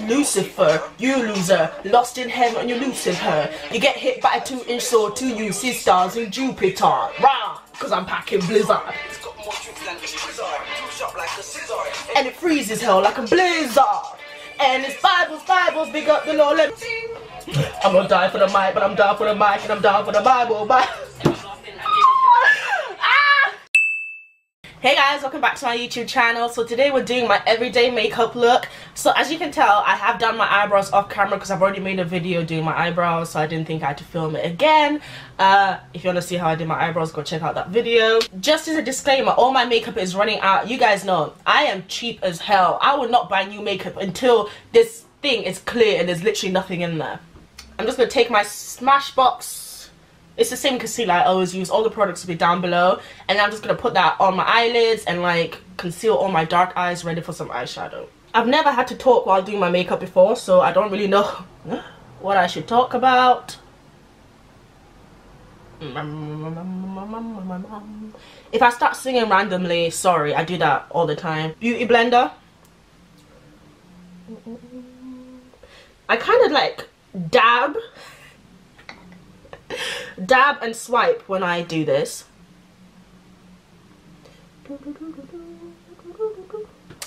Lucifer, you loser, lost in heaven, you're losing her. You get hit by a 2-inch sword, 2 you see stars in Jupiter. Rah! Cause I'm packing blizzard. And it freezes hell like a blizzard. And it's Bibles, big up the Lord. I'm gonna die for the mic, but I'm down for the mic, and I'm down for the Bible. Bye. Hey guys, welcome back to my YouTube channel. So today we're doing my everyday makeup look. So as you can tell, I have done my eyebrows off camera because I've already made a video doing my eyebrows, so I didn't think I had to film it again. If you want to see how I did my eyebrows, go check out that video. Just as a disclaimer, all my makeup is running out. You guys know I am cheap as hell. I will not buy new makeup until this thing is clear and there's literally nothing in there. I'm just going to take my Smashbox. It's the same concealer I always use. All the products will be down below. And I'm just going to put that on my eyelids and like conceal all my dark eyes, ready for some eyeshadow. I've never had to talk while doing my makeup before, so I don't really know what I should talk about. If I start singing randomly, sorry, I do that all the time. Beauty blender. I kind of like dab and swipe when I do this.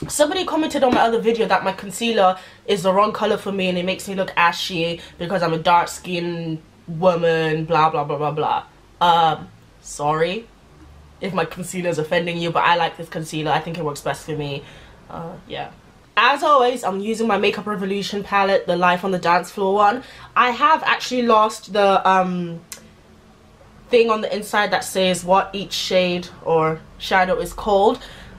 Somebody commented on my other video that my concealer is the wrong color for me and it makes me look ashy because I'm a dark skinned woman, blah blah blah blah blah. Sorry if my concealer is offending you, but I like this concealer. I think it works best for me. Yeah. As always, I'm using my Makeup Revolution palette, the Life on the Dance Floor one. I have actually lost the thing on the inside that says what each shade or shadow is called.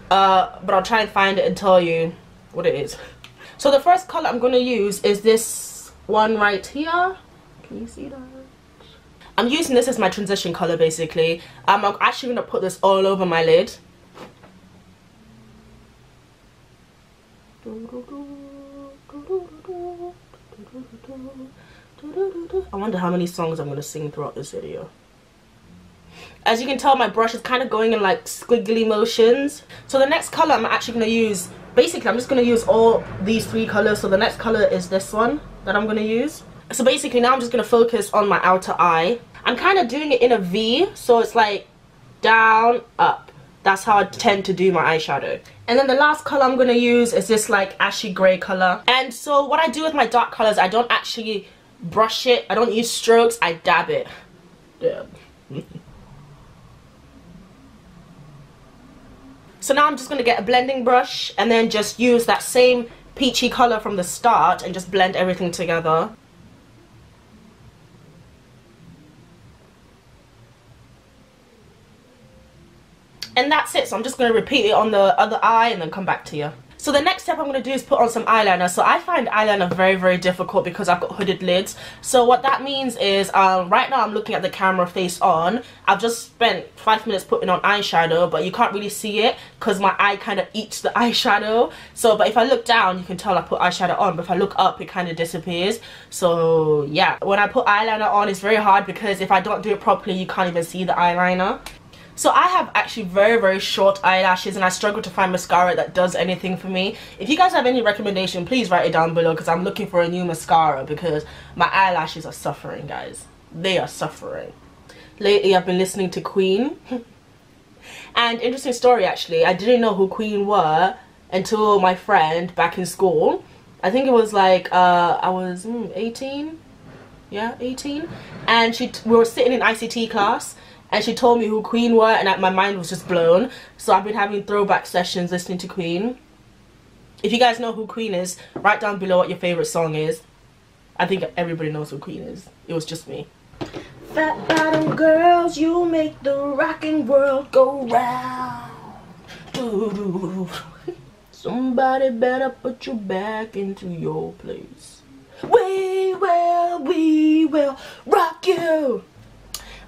But I'll try and find it and tell you what it is. So the first color I'm going to use is this one right here. Can you see that? I'm using this as my transition color basically. I'm actually going to put this all over my lid. I wonder how many songs I'm going to sing throughout this video. As you can tell, my brush is kind of going in like squiggly motions. So the next color I'm actually going to use, basically I'm just going to use all these 3 colors. So the next color is this one that I'm going to use. So basically now I'm just going to focus on my outer eye. I'm kind of doing it in a V, so it's like down, up. That's how I tend to do my eyeshadow. And then the last color I'm going to use is this like ashy grey color. And so what I do with my dark colors, I don't actually brush it. I don't use strokes. I dab it. Dab. So now I'm just going to get a blending brush and then just use that same peachy color from the start and just blend everything together. And that's it. So I'm just going to repeat it on the other eye and then come back to you. So the next step I'm going to do is put on some eyeliner. So I find eyeliner very, very difficult because I've got hooded lids. So what that means is right now I'm looking at the camera face on. I've just spent 5 minutes putting on eyeshadow, but you can't really see it because my eye kind of eats the eyeshadow. So, but if I look down, you can tell I put eyeshadow on. But if I look up, it kind of disappears. So yeah, when I put eyeliner on, it's very hard because if I don't do it properly, you can't even see the eyeliner. So I have actually very, very short eyelashes and I struggle to find mascara that does anything for me. If you guys have any recommendation, please write it down below because I'm looking for a new mascara because my eyelashes are suffering, guys. They are suffering. Lately I've been listening to Queen. And interesting story actually, I didn't know who Queen were until my friend back in school. I think it was like, I was 18? Yeah, 18. And we were sitting in ICT class. And she told me who Queen were and my mind was just blown. So I've been having throwback sessions listening to Queen. If you guys know who Queen is, write down below what your favourite song is. I think everybody knows who Queen is. It was just me. Fat bottom girls, you make the rocking world go round. Ooh. Somebody better put you back into your place. We will rock you.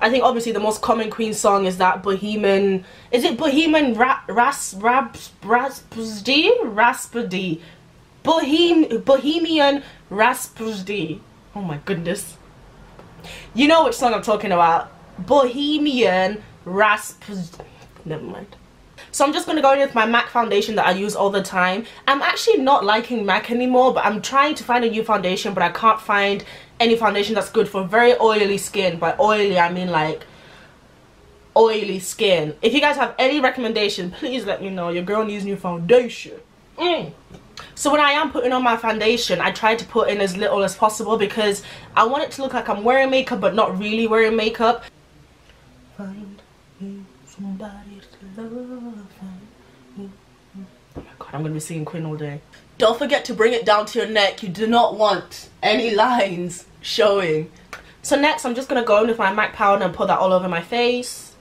I think obviously the most common Queen song is that Bohemian, is it Bohemian Rhapsody? Bohemian Rhapsody. Oh my goodness. You know which song I'm talking about. Bohemian Rhapsody. Never mind. So I'm just going to go in with my MAC foundation that I use all the time. I'm actually not liking MAC anymore, but I'm trying to find a new foundation, but I can't find any foundation that's good for very oily skin. By oily, I mean like oily skin. If you guys have any recommendation, please let me know. Your girl needs new foundation. So when I am putting on my foundation, I try to put in as little as possible because I want it to look like I'm wearing makeup but not really wearing makeup. Find you somebody to love. Oh my god, I'm gonna be singing Queen all day. Don't forget to bring it down to your neck. You do not want any lines showing. So next I'm just gonna go in with my MAC powder and put that all over my face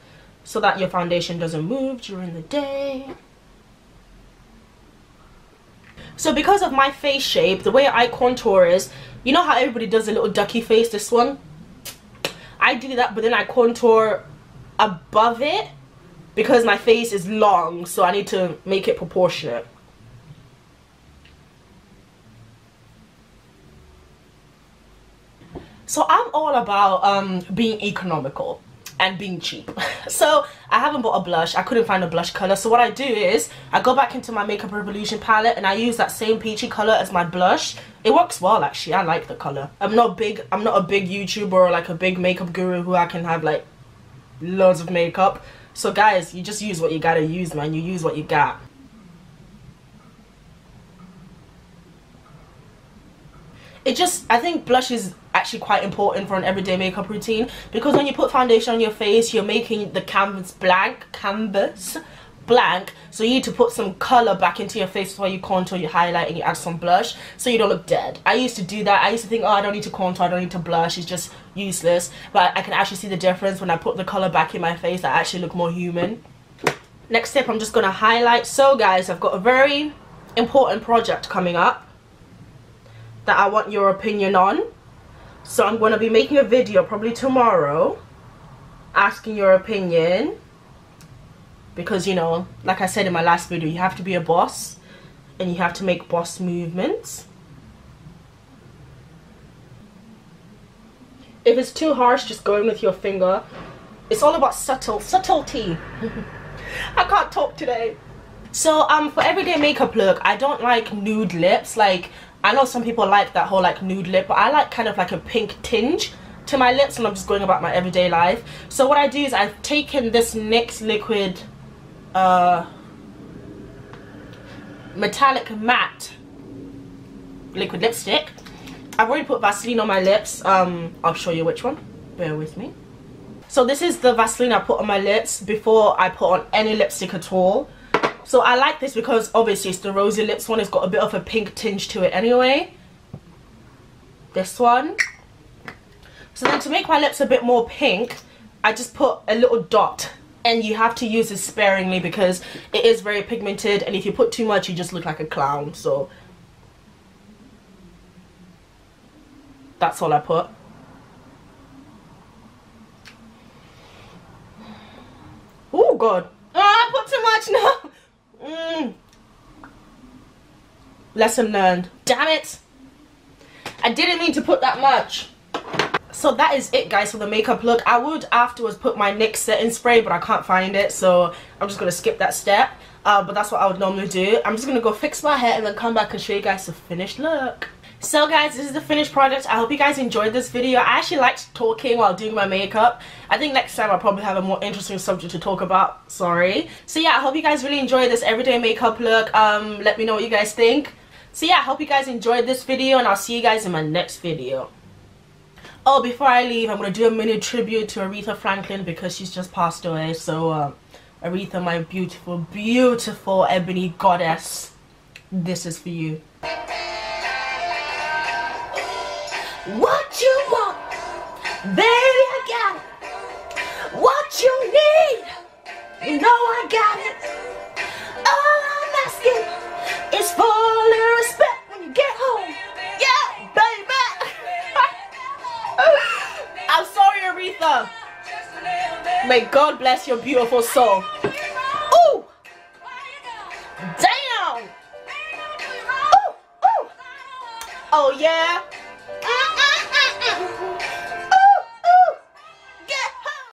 so that your foundation doesn't move during the day. So because of my face shape, the way I contour is, you know how everybody does a little ducky face, this one? I do that, but then I contour above it because my face is long, so I need to make it proportionate. So I'm all about being economical and being cheap. So I haven't bought a blush. I couldn't find a blush color, so what I do is I go back into my Makeup Revolution palette and I use that same peachy color as my blush. It works well, actually. I like the color. I'm not a big YouTuber or like a big makeup guru who I can have like loads of makeup. So guys, you just use what you gotta use, man. You use what you got. I think blush is actually quite important for an everyday makeup routine because when you put foundation on your face, you're making the canvas blank, so you need to put some color back into your face before you contour, you highlight, and you add some blush so you don't look dead. I used to do that. I used to think, oh, I don't need to contour, I don't need to blush, it's just useless, but I can actually see the difference when I put the color back in my face. I actually look more human. Next step, I'm just going to highlight. So guys, I've got a very important project coming up that I want your opinion on. So I'm going to be making a video probably tomorrow asking your opinion because, you know, like I said in my last video, you have to be a boss and you have to make boss movements. If it's too harsh, just go in with your finger. It's all about subtlety. I can't talk today. So for everyday makeup look, I don't like nude lips. Like, I know some people like that whole like nude lip, but I like kind of like a pink tinge to my lips when I'm just going about my everyday life. So what I do is I've taken this NYX liquid metallic matte liquid lipstick. I've already put Vaseline on my lips. I'll show you which one. Bear with me. So this is the Vaseline I put on my lips before I put on any lipstick at all. So I like this because obviously it's the Rosy Lips one. It's got a bit of a pink tinge to it anyway. This one. So then to make my lips a bit more pink, I just put a little dot. And you have to use this sparingly because it is very pigmented. And if you put too much, you just look like a clown. So that's all I put. Oh God. Oh, I put too much now. Lesson learned. Damn it, I didn't mean to put that much. So that is it, guys, for the makeup look. I would afterwards put my NYX setting spray, but I can't find it, so I'm just gonna skip that step. But that's what I would normally do. I'm just gonna go fix my hair and then come back and show you guys the finished look. So guys, this is the finished product. I hope you guys enjoyed this video. I actually liked talking while doing my makeup. I think next time I'll probably have a more interesting subject to talk about. Sorry. So yeah, I hope you guys really enjoyed this everyday makeup look. Let me know what you guys think. So yeah, I hope you guys enjoyed this video and I'll see you guys in my next video. Oh, before I leave, I'm going to do a mini tribute to Aretha Franklin because she's just passed away. So Aretha, my beautiful, beautiful ebony goddess, this is for you. What you want, baby, I got it. What you need, you know I got it. All I'm asking is for a little respect when you get home. Yeah, baby. I'm sorry, Aretha. May God bless your beautiful soul. Ooh, damn. Ooh, ooh. Oh yeah.